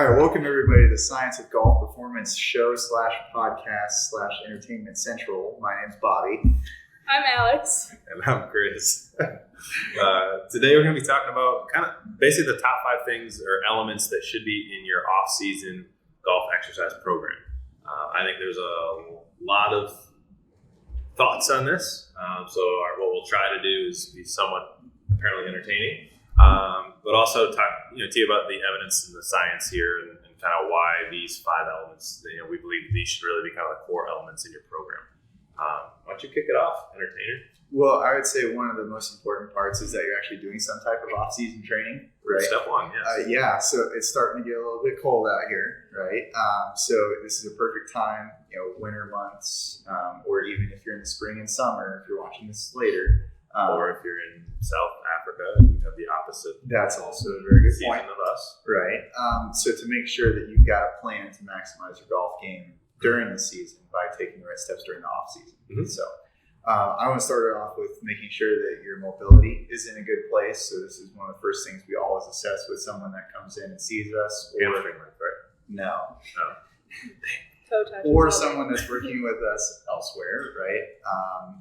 All right, welcome everybody to the Science of Golf Performance show / podcast / entertainment central. My name's Bobby. I'm Alex. And I'm Chris. Today we're going to be talking about kind of basically the top 5 things or elements that should be in your off-season golf exercise program. I think there's a lot of thoughts on this. What we'll try to do is be somewhat apparently entertaining, but also talk to you about the evidence and the science here and kind of why these 5 elements, we believe these should really be kind of the core elements in your program. Why don't you kick it off, entertainer? Well, I would say one of the most important parts is that you're actually doing some type of off-season training, right? Step 1, yes. So it's starting to get a little bit cold out here, right? So this is a perfect time, winter months, or even if you're in the spring and summer, if you're watching this later. Or if you're in South Africa, you have the opposite. That's also a very good season point. of us. Right. So to make sure that you've got a plan to maximize your golf game during the season by taking the right steps during the off season. Mm-hmm. So I want to start it off with making sure that your mobility is in a good place. So this is one of the first things we always assess with someone that comes in and sees us. Hamstring length, right? No. Toe touches. Or someone that's working with us elsewhere, right?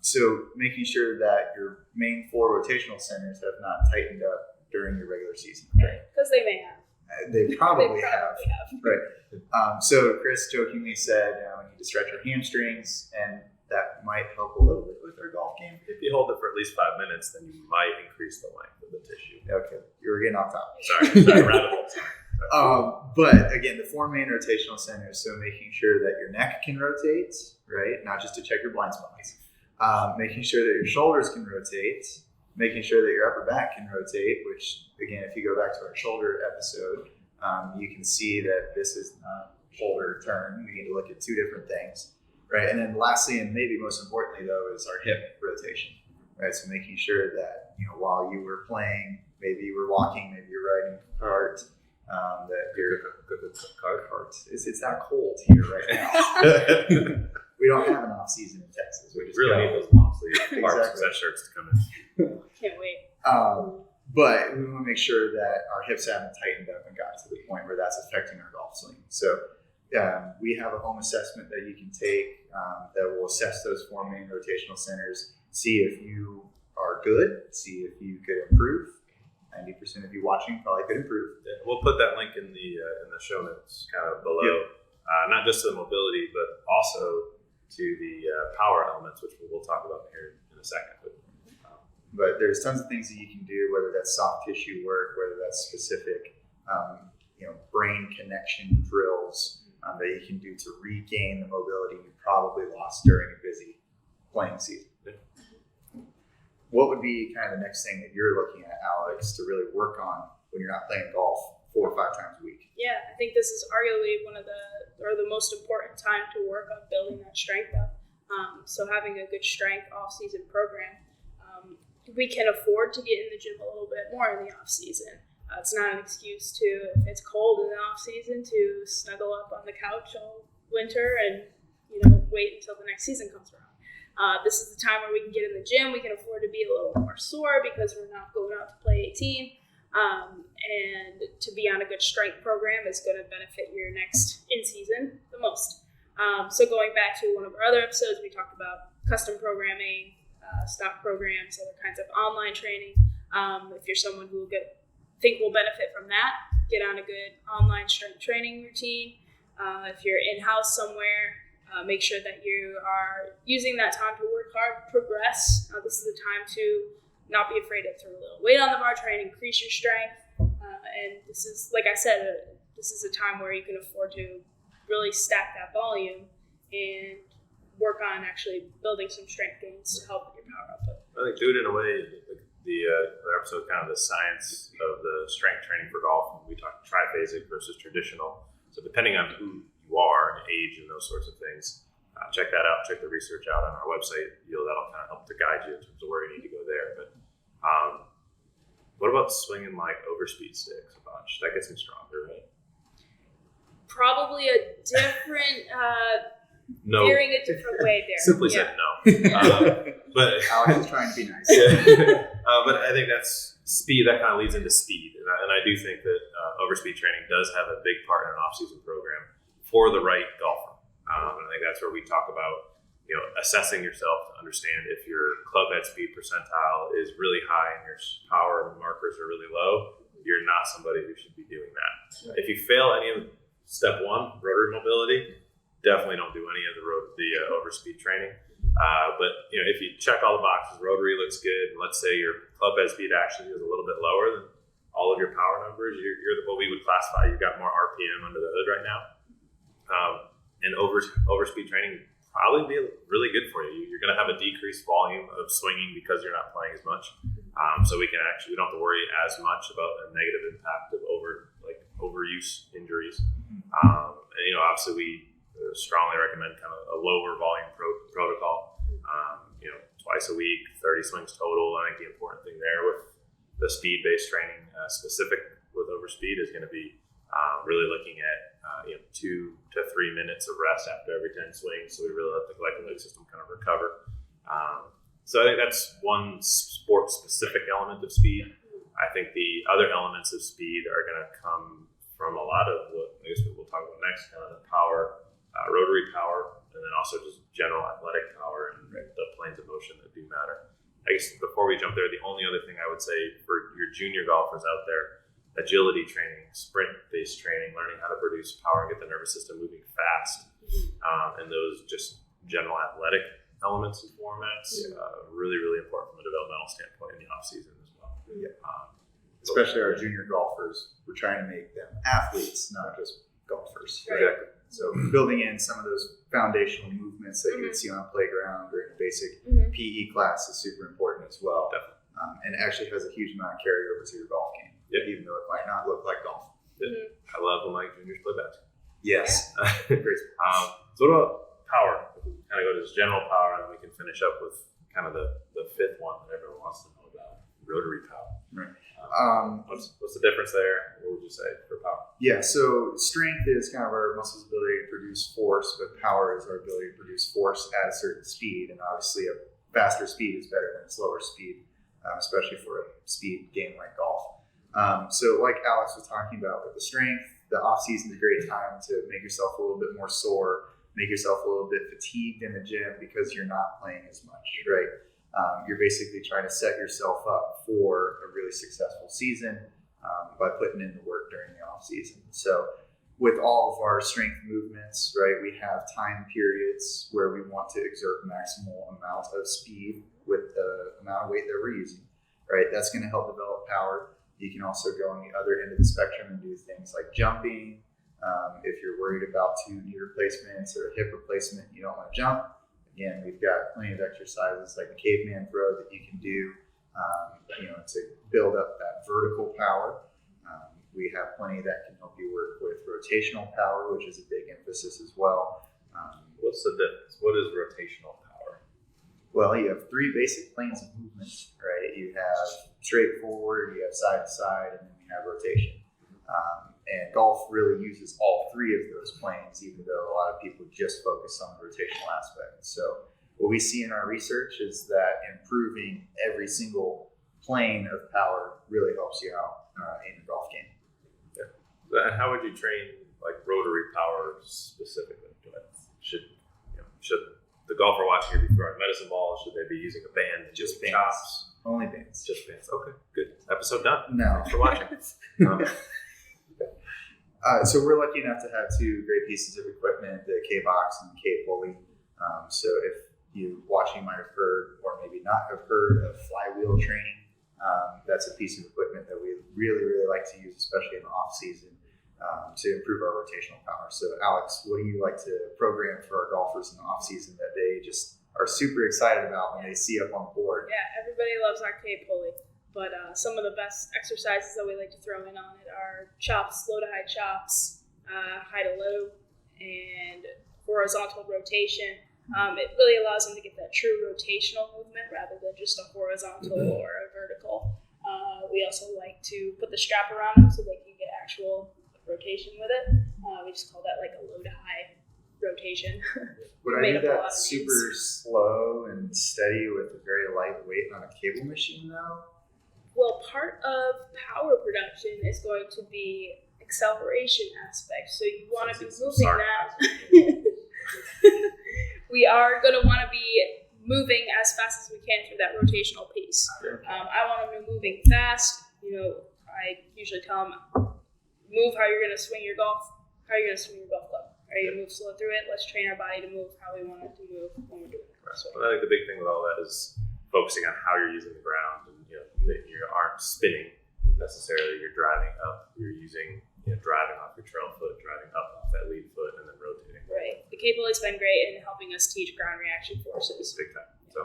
So making sure that your main 4 rotational centers have not tightened up during your regular season. Right? Because they may have. They probably have. Right. So Chris jokingly said we need to stretch our hamstrings, and that might help a little bit with our golf game. If you hold it for at least 5 minutes, then you might increase the length of the tissue. Okay, you were getting off topic. Sorry, rabbit hole. But again, the 4 main rotational centers, so making sure that your neck can rotate, right? Not just to check your blind spots. Making sure that your shoulders can rotate, making sure that your upper back can rotate, which again, if you go back to our shoulder episode, you can see that this is not shoulder turn. We need to look at 2 different things, right? And then lastly, and maybe most importantly though, is our hip rotation, right? So making sure that, while you were playing, maybe you were walking, maybe you're riding a cart, that your cart. It's not cold here right now. We don't have an off season in Texas. We just really need those long sleeve shirts to come in. Can't wait. But we want to make sure that our hips haven't tightened up and got to the point where that's affecting our golf swing. So we have a home assessment that you can take that will assess those 4 main rotational centers, see if you are good, see if you could improve. 90% of you watching probably could improve. Yeah, we'll put that link in the show notes, kind of below. Yep. Not just to the mobility, but also to the power elements, which we'll talk about here in a second. But there's tons of things that you can do, whether that's soft tissue work, whether that's specific, brain connection drills that you can do to regain the mobility you probably lost during a busy playing season. Yeah. What would be kind of the next thing that you're looking at, Alex, to really work on when you're not playing golf 4 or 5 times a week? Yeah, I think this is arguably one of the most important time to work on building that strength up. So having a good strength off-season program, we can afford to get in the gym a little bit more in the off-season. It's not an excuse to, if it's cold in the off-season, to snuggle up on the couch all winter and wait until the next season comes around. This is the time where we can get in the gym. We can afford to be a little more sore because we're not going out to play 18. And to be on a good strength program is going to benefit your next in-season the most. So going back to one of our other episodes, we talked about custom programming, stock programs, other kinds of online training. If you're someone who think will benefit from that, get on a good online strength training routine. If you're in-house somewhere, make sure that you are using that time to work hard, progress. This is the time to not be afraid to throw a little weight on the bar, try and increase your strength. And this is, like I said, this is a time where you can afford to really stack that volume and work on actually building some strength gains to help with your power output. I think do it in a way, the episode kind of the science of the strength training for golf. We talked triphasic versus traditional. So depending on who you are and age and those sorts of things, check that out. Check the research out on our website. That'll kind of help to guide you in terms of where you need to go there. But what about swinging like overspeed sticks a bunch? That gets me stronger, right? Probably a different, no. veering a different way there. Simply said no. But Alex is trying to be nice. Yeah. But I think that's speed, that kind of leads into speed. And I do think that overspeed training does have a big part in an off-season program for the right golfer. And I think that's where we talk about, assessing yourself to understand if your club head speed percentile is really high and your power markers are really low. You're not somebody who should be doing that. If you fail any of step one, rotary mobility, definitely don't do any of the overspeed training. But if you check all the boxes, rotary looks good, and let's say your club head speed actually is a little bit lower than all of your power numbers, you're what we would classify. You've got more RPM under the hood right now. And overspeed training probably be really good for you. You're going to have a decreased volume of swinging because you're not playing as much. So we don't have to worry as much about a negative impact of overuse injuries. And obviously we strongly recommend kind of a lower volume protocol. Twice a week, 30 swings total. I think the important thing there with the speed-based training, specific with overspeed, is going to be really looking at 2 to 3 minutes of rest after every 10 swings. So we really let the glycolytic system kind of recover. So I think that's one sport-specific element of speed. I think the other elements of speed are going to come from a lot of what I guess we'll talk about next, kind of the power, rotary power, and then also just general athletic power and the planes of motion that do matter. I guess before we jump there, the only other thing I would say for your junior golfers out there, agility training, sprint-based training, learning how to produce power and get the nervous system moving fast, and those just general athletic elements and formats, really, really important from a developmental standpoint in the off-season as well. Yeah. Especially our junior golfers, we're trying to make them athletes, not just golfers. Right. Exactly. So building in some of those foundational movements that you would see on a playground or in a basic PE class is super important as well. Definitely. And it actually has a huge amount of carryover to your golf game, even though it might not look like golf. I love when my juniors play basketball. Yes. Great. So what about power? We can kind of go to this general power, and then we can finish up with kind of the fifth one that everyone wants to know about, rotary power. Right. What's the difference there? What would you say for power? Yeah, so strength is kind of our muscle's ability to produce force, but power is our ability to produce force at a certain speed. And obviously, a faster speed is better than a slower speed, especially for a speed game like golf. So like Alex was talking about with the strength, the off-season is a great time to make yourself a little bit more sore, make yourself a little bit fatigued in the gym because you're not playing as much, right? You're basically trying to set yourself up for a really successful season by putting in the work during the off season. So with all of our strength movements, right, we have time periods where we want to exert maximal amount of speed with the amount of weight that we're using, right? That's going to help develop power. You can also go on the other end of the spectrum and do things like jumping. If you're worried about 2 knee replacements or a hip replacement, you don't want to jump. Again, we've got plenty of exercises like the caveman throw that you can do, to build up that vertical power. We have plenty that can help you work with rotational power, which is a big emphasis as well. What's the difference? What is rotational power? Well, you have 3 basic planes of movement, right? You have straightforward, you have side to side, and then you have rotation. And golf really uses all 3 of those planes, even though a lot of people just focus on the rotational aspect. So what we see in our research is that improving every single plane of power really helps you out in the golf game. Yeah. And how would you train like rotary power specifically? Should the golfer watching here be throwing medicine balls? Should they be using a band? Just bands. chops. Only bands. Just bands. Okay, good. Episode done. No. Thanks for watching. So we're lucky enough to have 2 great pieces of equipment, the K-Box and the K-Pulley. So if you watching might have heard, or maybe not have heard, of flywheel training, that's a piece of equipment that we really, really like to use, especially in the off-season, to improve our rotational power. So Alex, what do you like to program for our golfers in the off-season that they just are super excited about when they see up on the board? Yeah, everybody loves our K-Pulley. But some of the best exercises that we like to throw in on it are chops, low to high chops, high to low, and horizontal rotation. It really allows them to get that true rotational movement rather than just a horizontal or a vertical. We also like to put the strap around them so they can get actual rotation with it. We just call that like a low to high rotation. Would I do that super slow and steady with a very light weight on a cable machine though? Well, part of power production is going to be acceleration aspect. So you want to be moving that. We are going to want to be moving as fast as we can through that rotational piece. I want to be moving fast. I usually tell them, move how you're going to swing your golf. How are you going to swing your golf club? Are you going to move slow through it? Let's train our body to move how we want it to move when we're doing it. Well, I think the big thing with all that is focusing on how you're using the ground, and that you aren't spinning necessarily. You're driving up. You're using driving off your trail foot, driving up off that lead foot, and then rotating. Right. The cable has been great in helping us teach ground reaction forces. Big time. So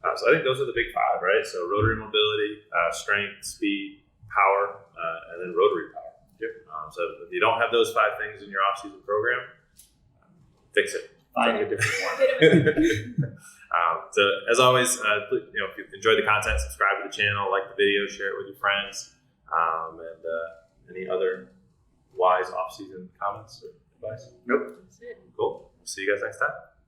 I think those are the big five, right? So rotary mobility, strength, speed, power, and then rotary power. So if you don't have those five things in your off-season program, fix it. Find a different one. So as always, if you enjoyed the content, subscribe to the channel, like the video, share it with your friends, and any other wise off-season comments or advice? Nope. That's it. Cool. See you guys next time.